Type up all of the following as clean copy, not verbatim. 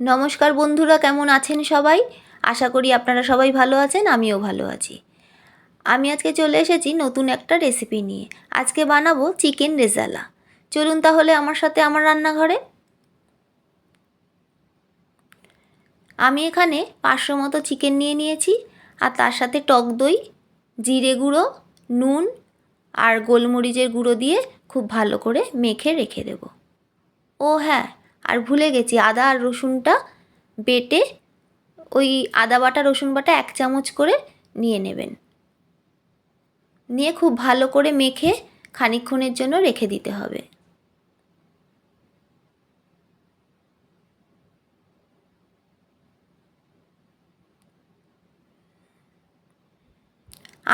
নমস্কার বন্ধুরা, কেমন আছেন সবাই? আশা করি আপনারা সবাই ভালো আছেন, আমিও ভালো আছি। আমি আজকে চলে এসেছি নতুন একটা রেসিপি নিয়ে। আজকে বানাবো চিকেন রেজালা। চলুন তাহলে আমার সাথে আমার রান্নাঘরে। আমি এখানে 500 মতো চিকেন নিয়ে নিয়েছি, আর তার সাথে টক দই, জিরে গুঁড়ো, নুন আর গোলমরিচের গুঁড়ো দিয়ে খুব ভালো করে মেখে রেখে দেব। ও হ্যাঁ, আর ভুলে গেছি, আদা আর রসুনটা বেটে ওই আদা বাটা রসুন বাটা 1 চামচ করে নিয়ে নেবেন। নিয়ে খুব ভালো করে মেখে খানিকক্ষণের জন্য রেখে দিতে হবে।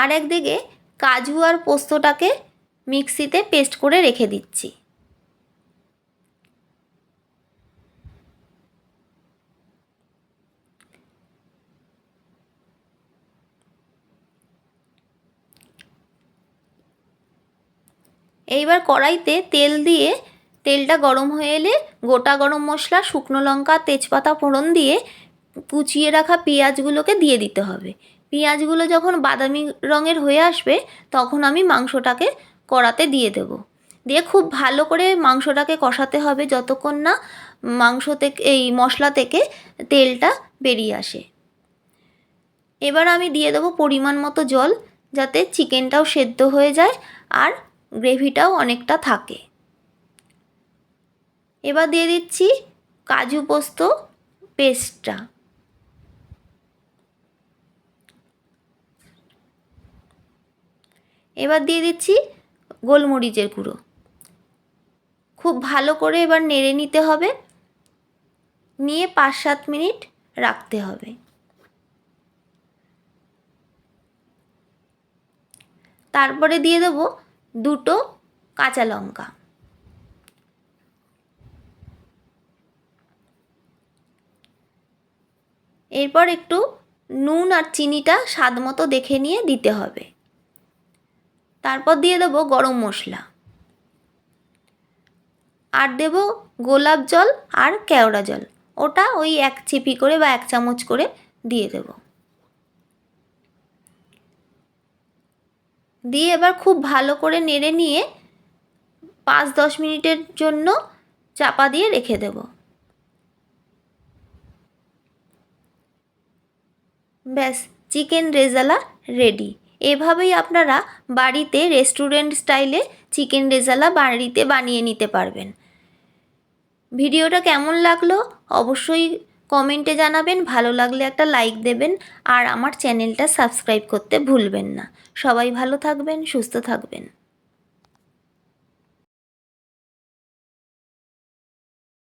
আর একদিকে কাজু আর পোস্তটাকে মিক্সিতে পেস্ট করে রেখে দিচ্ছি। এইবার কড়াইতে তেল দিয়ে তেলটা গরম হয়ে এলে গোটা গরম মশলা, শুকনো লঙ্কা, তেজপাতা ফোড়ন দিয়ে কুচিয়ে রাখা পেঁয়াজগুলোকে দিয়ে দিতে হবে। পেঁয়াজগুলো যখন বাদামি রঙের হয়ে আসবে তখন আমি মাংসটাকে কড়াতে দিয়ে দেব। দিয়ে খুব ভালো করে মাংসটাকে কষাতে হবে যতক্ষণ না মাংস থেকে এই মশলা থেকে তেলটা বেরিয়ে আসে। এবার আমি দিয়ে দেবো পরিমাণ মতো জল, যাতে চিকেনটাও সেদ্ধ হয়ে যায় আর গ্রেভিটাও অনেকটা থাকে। এবার দিয়ে দিচ্ছি কাজু পোস্ত পেস্টটা। এবার দিয়ে দিচ্ছি গোলমরিচের গুঁড়ো। খুব ভালো করে এবার নেড়ে নিতে হবে, নিয়ে 5-7 মিনিট রাখতে হবে। তারপরে দিয়ে দেবো 2টো কাঁচা লঙ্কা। এরপর একটু নুন আর চিনিটা স্বাদ মতো দেখে নিয়ে দিতে হবে। তারপর দিয়ে দেবো গরম মশলা, আর দেবো গোলাপ জল আর কেওড়া জল। ওটা ওই 1 চিপি করে বা 1 চামচ করে দিয়ে দেবো। দিয়ে এবার খুব ভালো করে নেড়ে নিয়ে 5-10 মিনিটের জন্য চাপা দিয়ে রেখে দেব। ব্যাস, চিকেন রেজালা রেডি। এভাবেই আপনারা বাড়িতে রেস্টুরেন্ট স্টাইলে চিকেন রেজালা বাড়িতে বানিয়ে নিতে পারবেন। ভিডিওটা কেমন লাগলো অবশ্যই কমেন্টে জানাবেন। ভালো লাগলে একটা লাইক দেবেন, আর আমার চ্যানেলটা সাবস্ক্রাইব করতে ভুলবেন না। সবাই ভালো থাকবেন, সুস্থ থাকবেন।